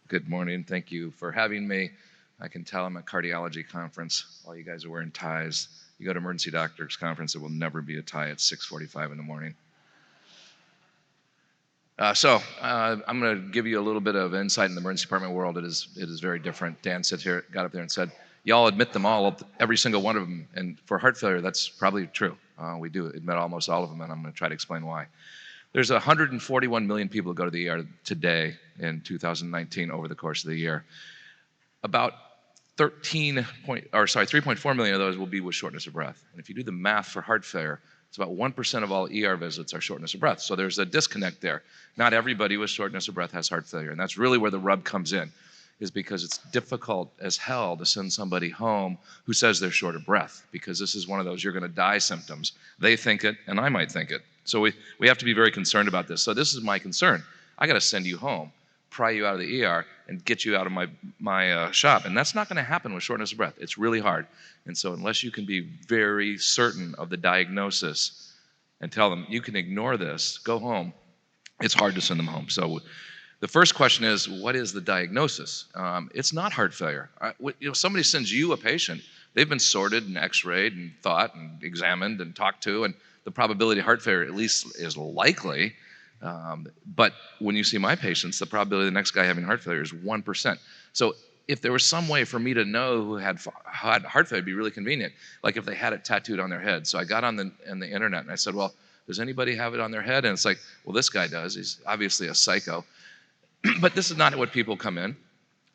Good morning. Thank you for having me. I can tell I'm at a cardiology conference. All you guys are wearing ties. You go to emergency doctors conference, it will never be a tie at 6:45 in the morning. I'm going to give you a little bit of insight in the emergency department world. It is very different. Dan got up there and said, y'all admit them all, every single one of them. And for heart failure, that's probably true. We do admit almost all of them, and I'm going to try to explain why. There's 141 million people who go to the ER today in 2019 over the course of the year. About 3.4 million of those will be with shortness of breath. And if you do the math for heart failure, it's about 1% of all ER visits are shortness of breath. So there's a disconnect there. Not everybody with shortness of breath has heart failure. And that's really where the rub comes in, is because it's difficult as hell to send somebody home who says they're short of breath, because this is one of those you're going to die symptoms. They think it, and I might think it. So we have to be very concerned about this. So this is my concern. I got to send you home, pry you out of the ER, and get you out of my shop. And that's not going to happen with shortness of breath. It's really hard. And so unless you can be very certain of the diagnosis and tell them, you can ignore this, go home, it's hard to send them home. So the first question is, what is the diagnosis? It's not heart failure. Somebody sends you a patient, they've been sorted and x-rayed and thought and examined and talked to, and the probability of heart failure at least is likely. But when you see my patients, the probability of the next guy having heart failure is 1%. So if there was some way for me to know who had heart failure, it'd be really convenient. Like if they had it tattooed on their head. So I got on the internet and I said, well, does anybody have it on their head? And it's like, well, this guy does. He's obviously a psycho. But this is not what people come in.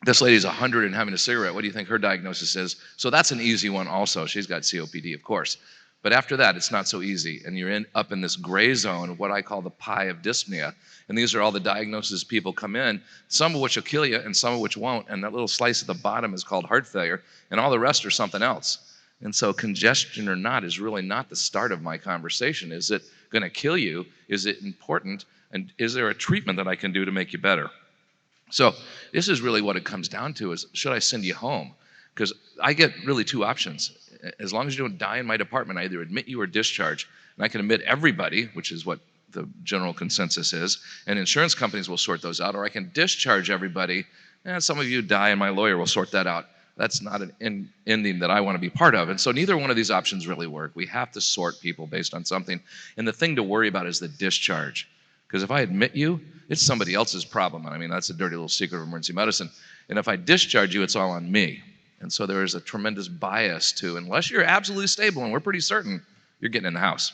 This lady's 100 and having a cigarette. What do you think her diagnosis is? So that's an easy one also. She's got COPD, of course. But after that, it's not so easy. And you're up in this gray zone of what I call the pie of dyspnea. And these are all the diagnoses people come in, some of which will kill you and some of which won't. And that little slice at the bottom is called heart failure. And all the rest are something else. And so congestion or not is really not the start of my conversation. Is it going to kill you? Is it important? And is there a treatment that I can do to make you better? So this is really what it comes down to, is should I send you home? Because I get really two options. As long as you don't die in my department, I either admit you or discharge. And I can admit everybody, which is what the general consensus is, and insurance companies will sort those out, or I can discharge everybody, and some of you die and my lawyer will sort that out. That's not an ending that I want to be part of. And so neither one of these options really work. We have to sort people based on something. And the thing to worry about is the discharge. Because if I admit you, it's somebody else's problem. And I mean, that's a dirty little secret of emergency medicine. And if I discharge you, it's all on me. And so there is a tremendous bias to, unless you're absolutely stable, and we're pretty certain, you're getting in the house.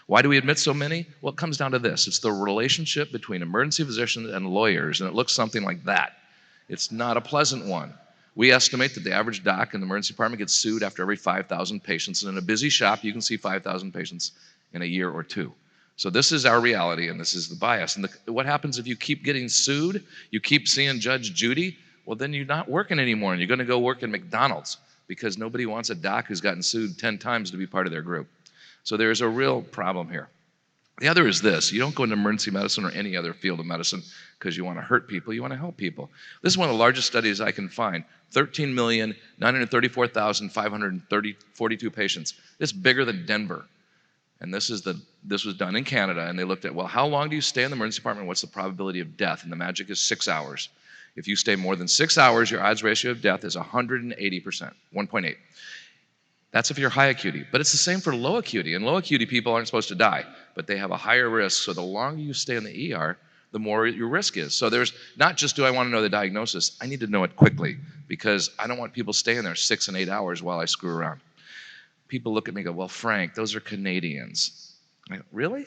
Why do we admit so many? Well, it comes down to this. It's the relationship between emergency physicians and lawyers, and it looks something like that. It's not a pleasant one. We estimate that the average doc in the emergency department gets sued after every 5,000 patients. And in a busy shop, you can see 5,000 patients in a year or two. So this is our reality, and this is the bias. And what happens if you keep getting sued, you keep seeing Judge Judy? Well, then you're not working anymore, and you're going to go work in McDonald's, because nobody wants a doc who's gotten sued 10 times to be part of their group. So there's a real problem here. The other is this. You don't go into emergency medicine or any other field of medicine because you want to hurt people. You want to help people. This is one of the largest studies I can find. 13,934,542 patients. It's bigger than Denver. And this was done in Canada, and they looked at, well, how long do you stay in the emergency department? What's the probability of death? And the magic is 6 hours. If you stay more than 6 hours, your odds ratio of death is 180%, 1.8. That's if you're high acuity. But it's the same for low acuity. And low acuity people aren't supposed to die, but they have a higher risk. So the longer you stay in the ER, the more your risk is. So there's not just, do I want to know the diagnosis? I need to know it quickly, because I don't want people staying there 6 and 8 hours while I screw around. People look at me and go, well, Frank, those are Canadians. I go, really?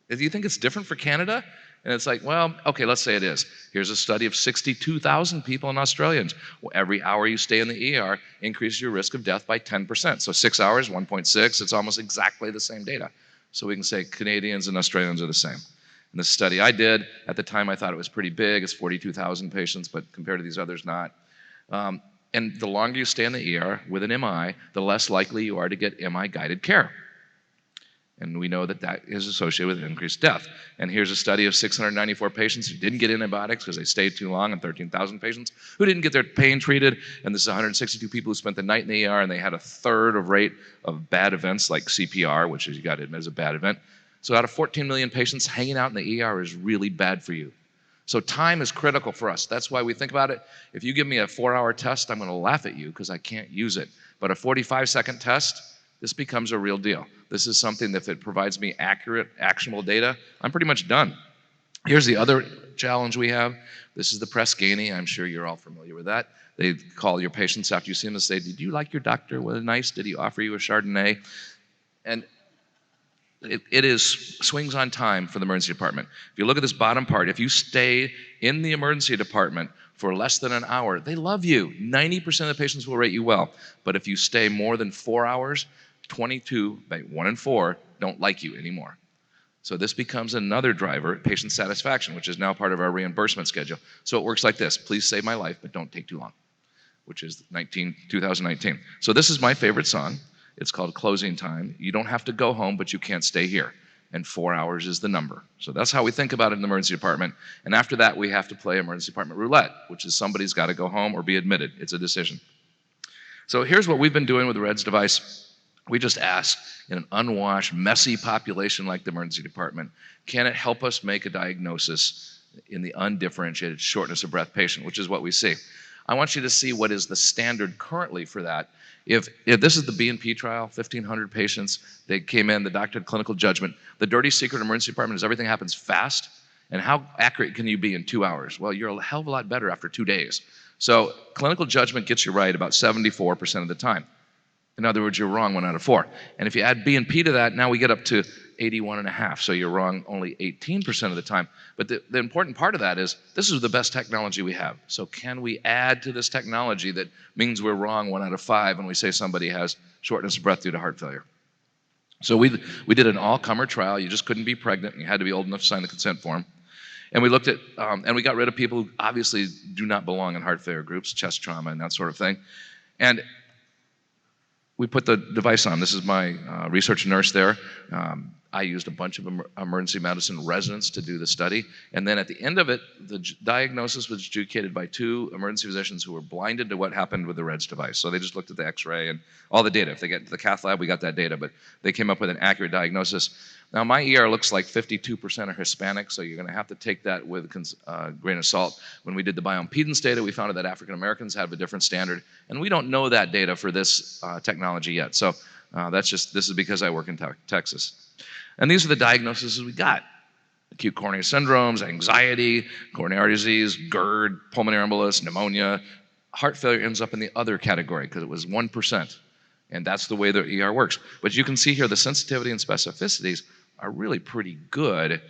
Do you think it's different for Canada? And it's like, well, okay, let's say it is. Here's a study of 62,000 people in Australians. Well, every hour you stay in the ER increases your risk of death by 10%. So 6 hours, 1.6, it's almost exactly the same data. So we can say Canadians and Australians are the same. And the study I did, at the time I thought it was pretty big. It's 42,000 patients, but compared to these others, not. And the longer you stay in the ER with an MI, the less likely you are to get MI-guided care. And we know that that is associated with increased death. And here's a study of 694 patients who didn't get antibiotics because they stayed too long, and 13,000 patients who didn't get their pain treated. And this is 162 people who spent the night in the ER, and they had a third of rate of bad events like CPR, which is, you got to admit, is a bad event. So out of 14 million patients, hanging out in the ER is really bad for you. So time is critical for us. That's why we think about it. If you give me a 4-hour test, I'm going to laugh at you because I can't use it. But a 45-second test, this becomes a real deal. This is something that if it provides me accurate, actionable data, I'm pretty much done. Here's the other challenge we have. This is the Press Ganey. I'm sure you're all familiar with that. They call your patients after you see them and say, did you like your doctor? Was it nice? Did he offer you a Chardonnay? And it is swings on time for the emergency department. If you look at this bottom part, if you stay in the emergency department for less than an hour, they love you. 90% of the patients will rate you well. But if you stay more than 4 hours, 22, 1 in 4, don't like you anymore. So this becomes another driver, patient satisfaction, which is now part of our reimbursement schedule. So it works like this: please save my life, but don't take too long, which is 2019. So this is my favorite song. It's called Closing Time. You don't have to go home, but you can't stay here. And 4 hours is the number. So that's how we think about it in the emergency department. And after that, we have to play emergency department roulette, which is somebody's got to go home or be admitted. It's a decision. So here's what we've been doing with the ReDS device. We just ask, in an unwashed, messy population like the emergency department, can it help us make a diagnosis in the undifferentiated shortness of breath patient, which is what we see. I want you to see what is the standard currently for that. If this is the B&P trial, 1,500 patients, they came in, the doctor had clinical judgment. The dirty secret in emergency department is everything happens fast. And how accurate can you be in 2 hours? Well, you're a hell of a lot better after 2 days. So clinical judgment gets you right about 74% of the time. In other words, you're wrong 1 out of 4. And if you add B&P to that, now we get up to 81.5. So you're wrong only 18% of the time. But the important part of that is this is the best technology we have. So can we add to this technology that means we're wrong 1 out of 5 when we say somebody has shortness of breath due to heart failure? So we did an all-comer trial. You just couldn't be pregnant. And you had to be old enough to sign the consent form. And we looked at, and we got rid of people who obviously do not belong in heart failure groups, chest trauma and that sort of thing. And we put the device on. This is my research nurse there. I used a bunch of emergency medicine residents to do the study. And then at the end of it, the diagnosis was adjudicated by 2 emergency physicians who were blinded to what happened with the ReDS device. So they just looked at the x-ray and all the data. If they get to the cath lab, we got that data, but they came up with an accurate diagnosis. Now my ER looks like 52% are Hispanic, so you're gonna have to take that with a grain of salt. When we did the bioimpedance data, we found out that African Americans have a different standard, and we don't know that data for this technology yet. So this is because I work in Texas. And these are the diagnoses we got: acute coronary syndromes, anxiety, coronary artery disease, GERD, pulmonary embolus, pneumonia. Heart failure ends up in the other category because it was 1%. And that's the way the ER works. But you can see here the sensitivity and specificities are really pretty good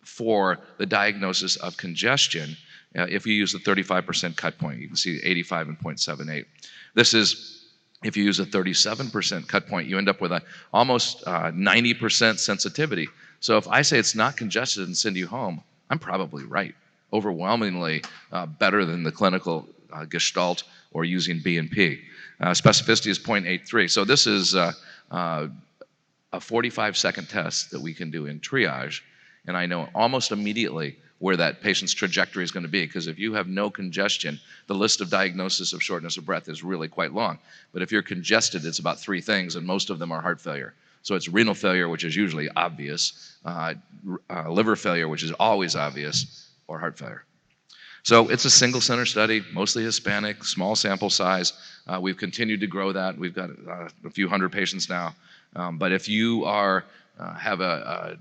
for the diagnosis of congestion if you use the 35% cut point. You can see 85 and 0.78. This is, if you use a 37% cut point, you end up with almost 90% sensitivity. So if I say it's not congested and send you home, I'm probably right. Overwhelmingly better than the clinical gestalt or using B&P. Specificity is 0.83. So this is a 45-second test that we can do in triage, and I know almost immediately where that patient's trajectory is going to be, because if you have no congestion, the list of diagnosis of shortness of breath is really quite long. But if you're congested, it's about 3 things, and most of them are heart failure. So it's renal failure, which is usually obvious, liver failure, which is always obvious, or heart failure. So it's a single center study, mostly Hispanic, small sample size. We've continued to grow that. We've got a few hundred patients now. But if you have a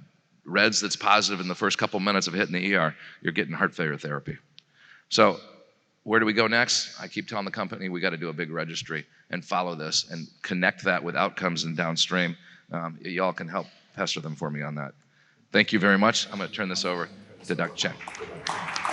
ReDS that's positive in the first couple minutes of hitting the ER, you're getting heart failure therapy. So where do we go next? I keep telling the company we got to do a big registry and follow this and connect that with outcomes and downstream. Y'all can help pester them for me on that. Thank you very much. I'm going to turn this over to Dr. Chen.